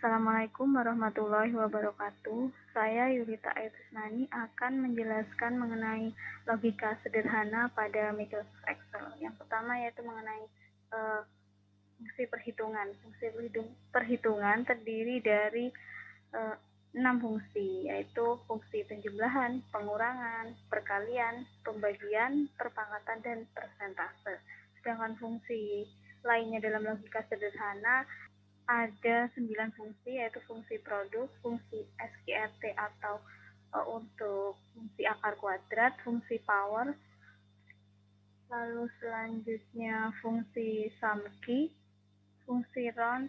Assalamualaikum warahmatullahi wabarakatuh. Saya Yulita Ayusnani akan menjelaskan mengenai logika sederhana pada Microsoft Excel. Yang pertama yaitu mengenai fungsi perhitungan. Fungsi perhitungan terdiri dari 6 fungsi, yaitu fungsi penjumlahan, pengurangan, perkalian, pembagian, perpangkatan, dan persentase. Sedangkan fungsi lainnya dalam logika sederhana ada 9 fungsi, yaitu fungsi produk, fungsi SQRT atau untuk fungsi akar kuadrat, fungsi power, lalu selanjutnya fungsi sum key, fungsi round,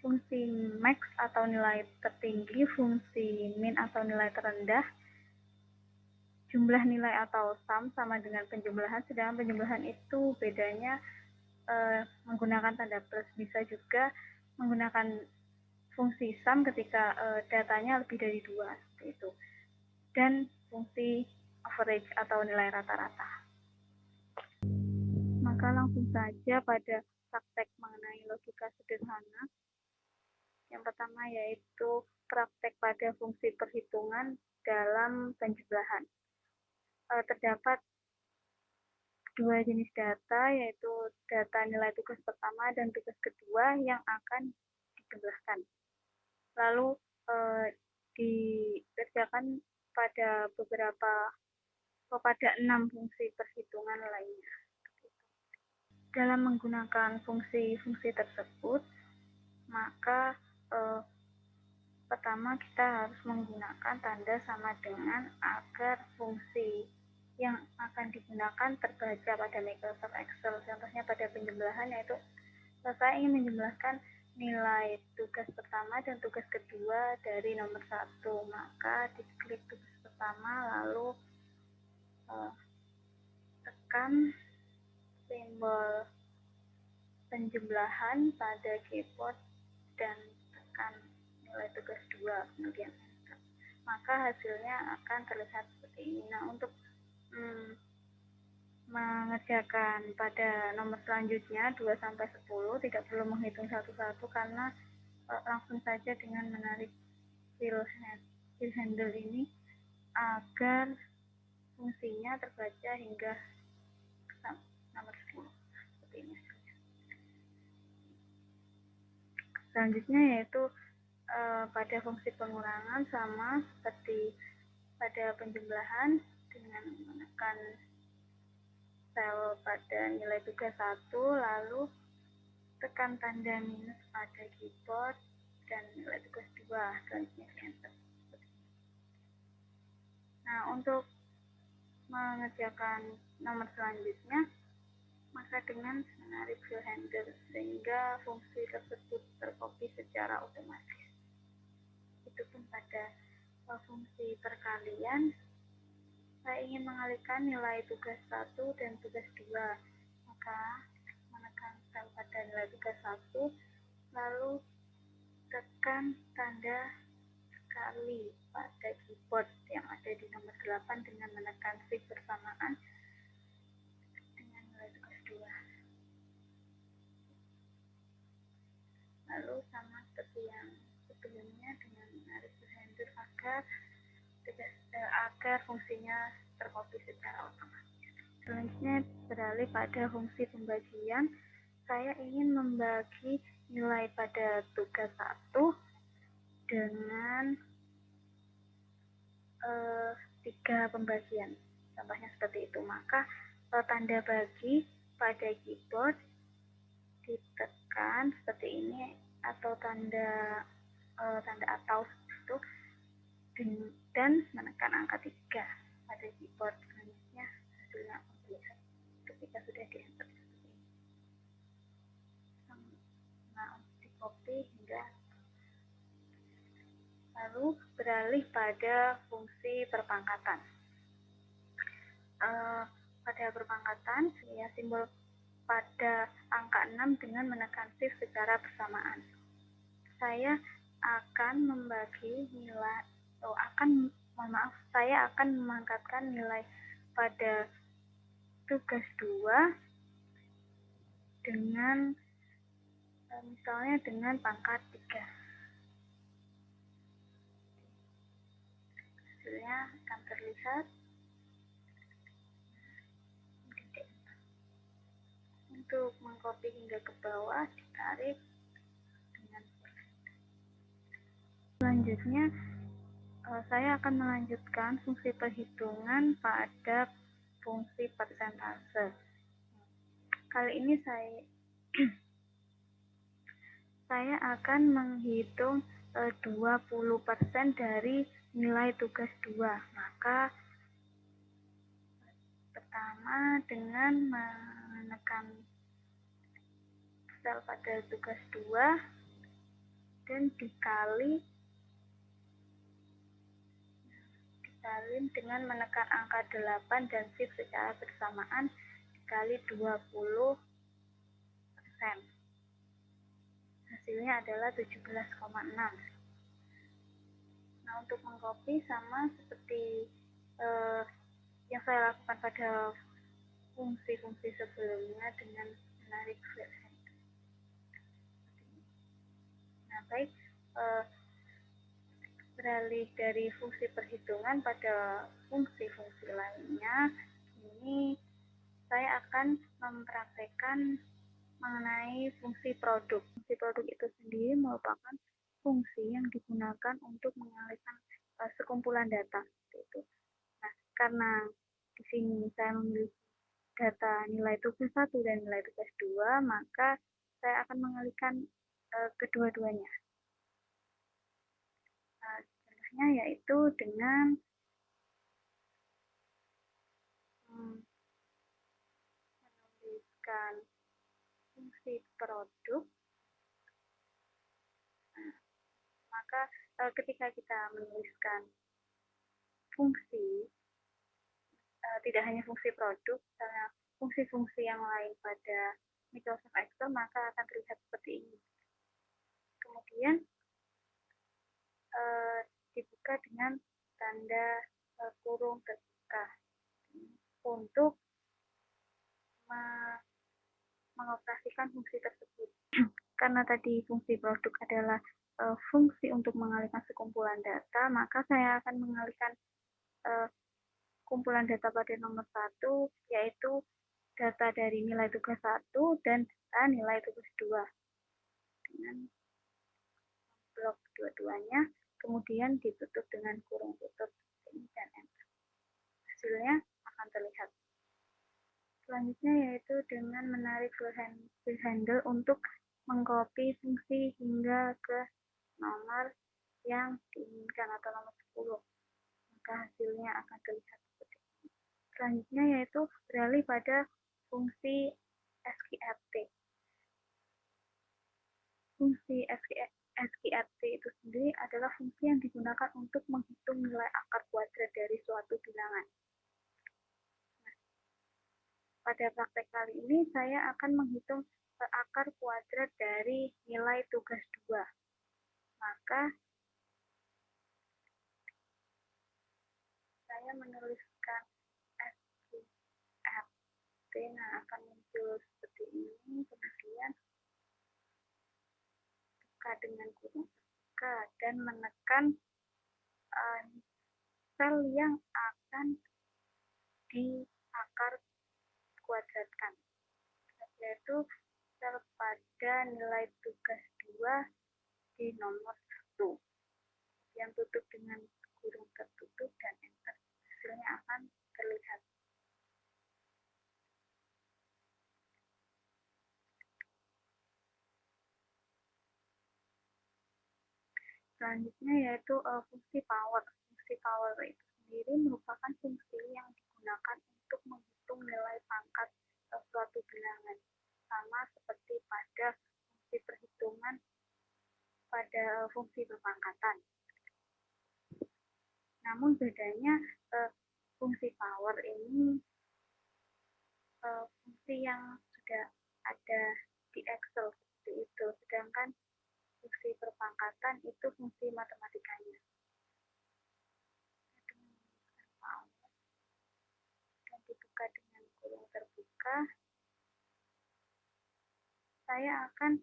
fungsi max atau nilai tertinggi, fungsi min atau nilai terendah, jumlah nilai atau sum sama dengan penjumlahan, sedangkan penjumlahan itu bedanya menggunakan tanda plus. Bisa juga menggunakan fungsi sum ketika datanya lebih dari 2, seperti itu. Dan fungsi average atau nilai rata-rata. Maka langsung saja pada praktek mengenai logika sederhana. Yang pertama yaitu praktek pada fungsi perhitungan dalam penjumlahan. Terdapat 2 jenis data, yaitu data nilai tugas pertama dan tugas kedua yang akan dijumlahkan. Lalu dikerjakan pada 6 fungsi perhitungan lainnya. Dalam menggunakan fungsi-fungsi tersebut, maka pertama kita harus menggunakan tanda sama dengan agar fungsi yang akan digunakan terbaca pada Microsoft Excel. Contohnya pada penjumlahan, yaitu saya ingin menjumlahkan nilai tugas pertama dan tugas kedua dari nomor 1, maka diklik tugas pertama lalu tekan simbol penjumlahan pada keyboard dan tekan nilai tugas 2, kemudian enter. Maka hasilnya akan terlihat seperti ini. Nah, untuk mengerjakan pada nomor selanjutnya 2-10 tidak perlu menghitung satu-satu karena langsung saja dengan menarik wheel handle ini agar fungsinya terbaca hingga nomor 10 seperti ini. Selanjutnya yaitu pada fungsi pengurangan sama seperti pada penjumlahan dengan menekan sel pada nilai tugas 1, lalu tekan tanda minus pada keyboard dan nilai tugas 2, selanjutnya enter. Nah, untuk mengerjakan nomor selanjutnya, maka dengan menarik wheel handle sehingga fungsi tersebut tercopy secara otomatis. Itu pun pada fungsi perkalian, saya ingin mengalihkan nilai tugas 1 dan tugas 2, maka menekan sel pada nilai tugas 1, lalu tekan tanda sekali pada keyboard yang ada di nomor 8 dengan menekan shift bersamaan dengan nilai tugas 2. Lalu sama seperti yang sebelumnya dengan menarik handle agar fungsinya tercopy secara otomatis. Selanjutnya beralih pada fungsi pembagian. Saya ingin membagi nilai pada tugas 1 dengan 3 pembagian. Contohnya seperti itu. Maka tanda bagi pada keyboard ditekan seperti ini atau tanda atau itu dan menekan angka 3 pada keyboard. Selanjutnya hasilnya terlihat ketika sudah di-enter seperti ini. Nah, di copy hingga lalu beralih pada fungsi perpangkatan. Pada perpangkatan, ya simbol pada angka 6 dengan menekan shift secara bersamaan. Saya akan membagi nilai saya akan memangkatkan nilai pada tugas 2 dengan misalnya dengan pangkat 3. terlihat. Untuk mengcopy hingga ke bawah, ditarik dengan selanjutnya saya akan melanjutkan fungsi perhitungan pada fungsi persentase. Kali ini saya akan menghitung 20% dari nilai tugas 2. Maka pertama dengan menekan sel pada tugas 2 dan dikali dengan menekan angka 8 dan shift secara bersamaan dikali 20%. Hasilnya adalah 17,6. Nah, untuk mengcopy sama seperti yang saya lakukan pada fungsi-fungsi sebelumnya dengan menarik flat handle. Nah, baik, beralih dari fungsi perhitungan pada fungsi-fungsi lainnya, ini saya akan mempraktekkan mengenai fungsi produk. Fungsi produk itu sendiri merupakan fungsi yang digunakan untuk mengalihkan sekumpulan data. Itu. Nah, karena di sini saya memiliki data nilai tugas 1 dan nilai tugas 2, maka saya akan mengalihkan kedua-duanya. Contohnya yaitu dengan menuliskan fungsi produk. Maka ketika kita menuliskan fungsi, tidak hanya fungsi produk, misalnya fungsi-fungsi yang lain pada Microsoft Excel, maka akan terlihat seperti ini. Kemudian dibuka dengan tanda kurung terbuka untuk mengoperasikan fungsi tersebut. Karena tadi fungsi produk adalah fungsi untuk mengalihkan sekumpulan data, maka saya akan mengalihkan kumpulan data pada nomor 1, yaitu data dari nilai tugas 1 dan data nilai tugas 2. Dengan blok dua-duanya, kemudian ditutup dengan kurung tutup ini dan enter. Hasilnya akan terlihat. Selanjutnya yaitu dengan menarik flat handle untuk mengcopy fungsi hingga ke nomor yang diinginkan atau nomor 10. Maka hasilnya akan terlihat seperti ini. Selanjutnya yaitu beralih pada fungsi SQRT. Fungsi SQRT itu sendiri adalah fungsi yang digunakan untuk menghitung nilai akar kuadrat dari suatu bilangan. Nah, pada praktek kali ini saya akan menghitung akar kuadrat dari nilai tugas 2. Maka saya menuliskan SQRT, nah akan muncul seperti ini, kemudian buka dengan kurung terbuka dan menekan sel yang akan diakar kuadratkan, yaitu sel pada nilai tugas 2 di nomor 1. Yang tutup dengan kurung tertutup dan enter. Hasilnya akan terlihat. Selanjutnya yaitu fungsi power. Fungsi power itu sendiri merupakan fungsi yang digunakan untuk menghitung nilai pangkat suatu bilangan, sama seperti pada fungsi perhitungan pada fungsi berpangkatan. Namun bedanya fungsi power ini fungsi yang sudah ada di Excel seperti itu, sedangkan fungsi perpangkatan itu fungsi matematikanya. Dan dibuka dengan kurung terbuka, saya akan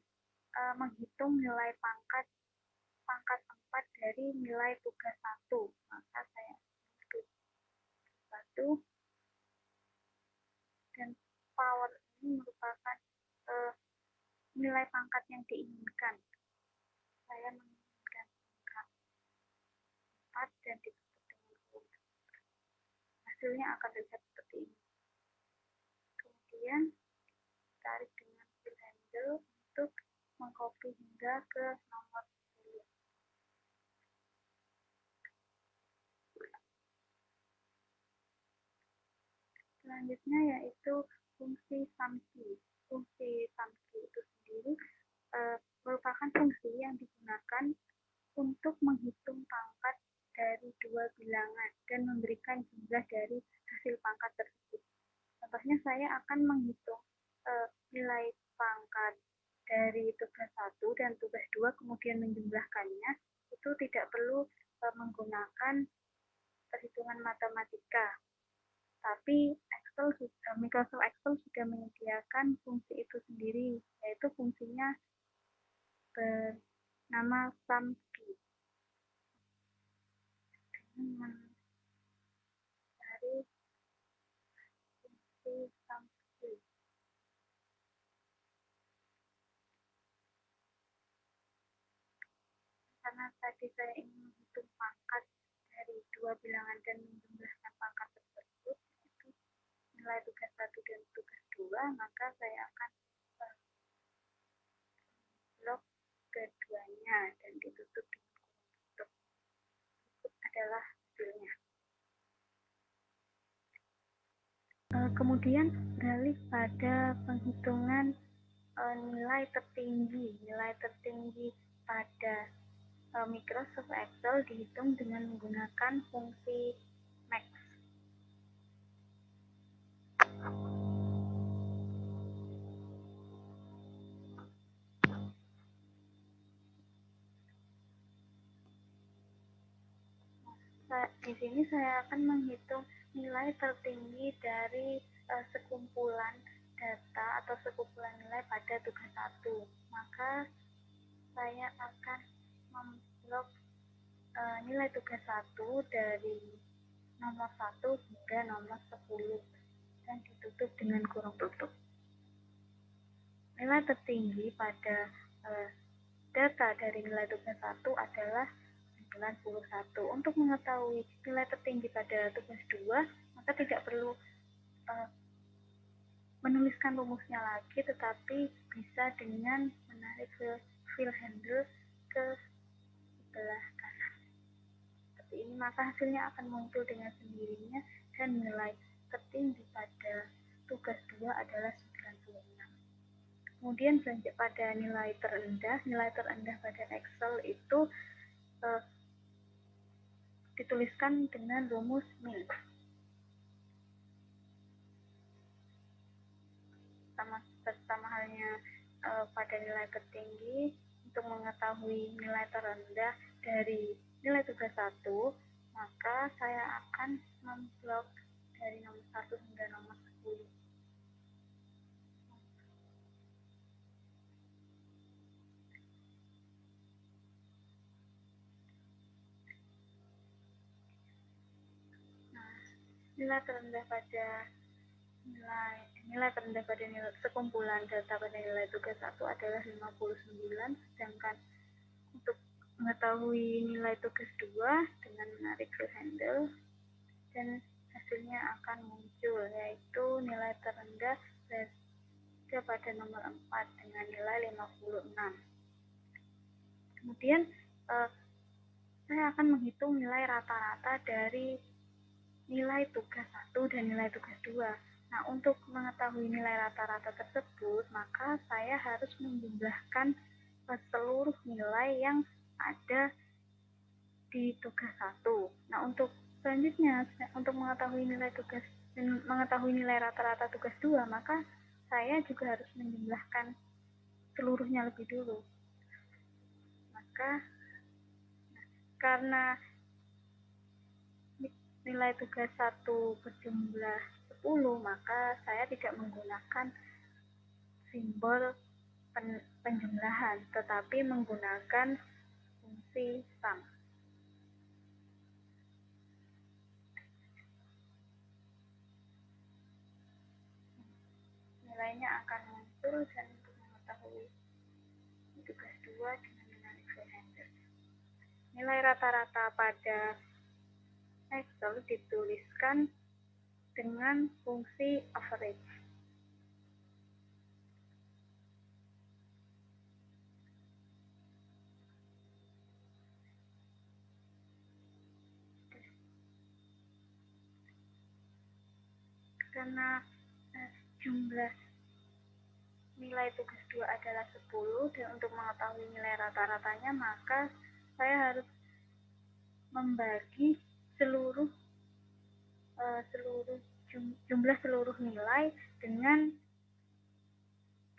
menghitung nilai pangkat 4 dari nilai tugas 1. Maka saya yaitu, dan power ini merupakan nilai pangkat yang diinginkan. Saya menginginkan pangkat 4 dan ditutup dengan kurung. Hasilnya akan terlihat seperti ini. Kemudian tarik dengan fill handle untuk mengcopy hingga ke nomor 10. Selanjutnya yaitu fungsi sum key. Fungsi sum key itu sendiri merupakan fungsi yang digunakan untuk menghitung pangkat dari dua bilangan dan memberikan jumlah dari hasil pangkat tersebut. Contohnya saya akan menghitung nilai pangkat dari tugas 1 dan tugas 2 kemudian menjumlahkannya. Itu tidak perlu menggunakan perhitungan matematika. Tapi Microsoft Excel sudah menyediakan fungsi itu sendiri, yaitu fungsinya bernama sum key. Mencari fungsi sum key. Karena tadi saya ingin menghitung pangkat dari dua bilangan dan menjumlahkan pangkat tersebut, yaitu nilai tugas 1 dan tugas 2, maka saya akan blok keduanya dan ditutup dengan kurung tutup. Berikut adalah hasilnya. Kemudian beralih pada penghitungan nilai tertinggi pada Microsoft Excel dihitung dengan menggunakan fungsi max. Di sini saya akan menghitung nilai tertinggi dari sekumpulan data atau sekumpulan nilai pada tugas 1. Maka saya akan memblok nilai tugas 1 dari nomor 1 hingga nomor 10 dan ditutup dengan kurung tutup. Nilai tertinggi pada data dari nilai tugas 1 adalah 91. Untuk mengetahui nilai tertinggi pada tugas 2, maka tidak perlu menuliskan rumusnya lagi, tetapi bisa dengan menarik ke fill handle ke sebelah kanan. Seperti ini, maka hasilnya akan muncul dengan sendirinya dan nilai tertinggi pada tugas 2 adalah 96. Kemudian beranjak pada nilai terendah pada Excel itu dituliskan dengan rumus min. Sama halnya pada nilai tertinggi, untuk mengetahui nilai terendah dari nilai tugas 1, maka saya akan memblok dari nomor 1 hingga nomor 10. Nilai terendah pada nilai sekumpulan data pada nilai tugas 1 adalah 59, sedangkan untuk mengetahui nilai tugas 2 dengan menarik fill handle dan hasilnya akan muncul, yaitu nilai terendah berada pada nomor 4 dengan nilai 56. Kemudian saya akan menghitung nilai rata-rata dari nilai tugas 1 dan nilai tugas 2. Nah, untuk mengetahui nilai rata-rata tersebut, maka saya harus menjumlahkan seluruh nilai yang ada di tugas 1. Nah, untuk selanjutnya, untuk mengetahui nilai rata-rata tugas 2, maka saya juga harus menjumlahkan seluruhnya lebih dulu. Maka, karena nilai tugas 1 berjumlah 10, maka saya tidak menggunakan simbol penjumlahan, tetapi menggunakan fungsi sum. Excel dan untuk mengetahui tugas 2 dengan menarik file handle. Nilai rata-rata pada Excel dituliskan dengan fungsi average. Karena jumlah nilai tugas 2 adalah 10 dan untuk mengetahui nilai rata-ratanya maka saya harus membagi jumlah seluruh nilai dengan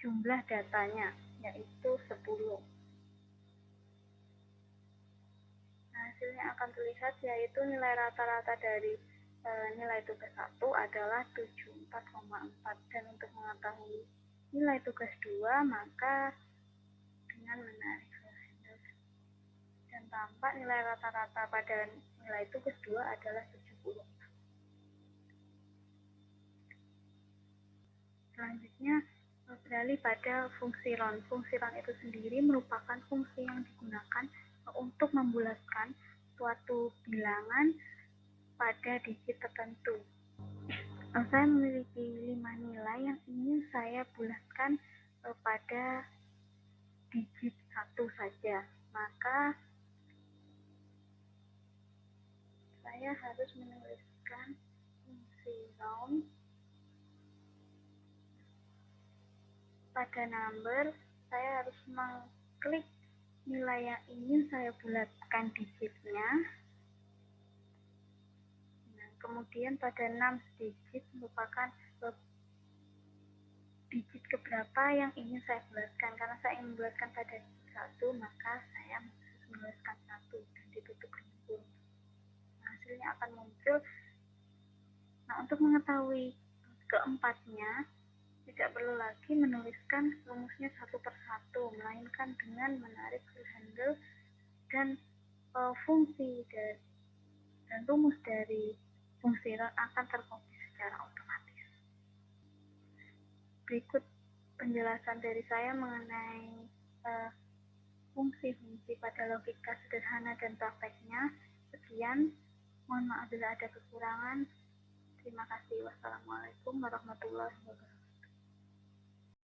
jumlah datanya, yaitu 10. Hasilnya akan terlihat yaitu nilai rata-rata dari nilai tugas 1 adalah 74,4 dan untuk mengetahui nilai tugas 2 maka dengan menarik file handle dan tampak nilai rata-rata pada nilai tugas 2 adalah 70. Selanjutnya beralih pada fungsi round. Fungsi round itu sendiri merupakan fungsi yang digunakan untuk membulatkan suatu bilangan pada digit tertentu. Saya memiliki 5 nilai yang ingin saya bulatkan pada digit 1 saja. Maka saya harus menuliskan fungsi round pada number. Saya harus mengklik nilai yang ingin saya bulatkan digitnya. Kemudian pada 6 digit merupakan digit keberapa yang ingin saya bulatkan. Karena saya ingin membulatkan pada digit 1, maka saya harus menuliskan 1 dan ditutup dengan kurung. Hasilnya akan muncul. Nah, untuk mengetahui keempatnya, tidak perlu lagi menuliskan rumusnya satu persatu, melainkan dengan menarik file handle dan fungsi dan rumus dari fungsi round akan terkopi secara otomatis. Berikut penjelasan dari saya mengenai fungsi-fungsi pada logika sederhana dan prakteknya. Sekian, mohon maaf bila ada kekurangan. Terima kasih. Wassalamualaikum warahmatullahi wabarakatuh.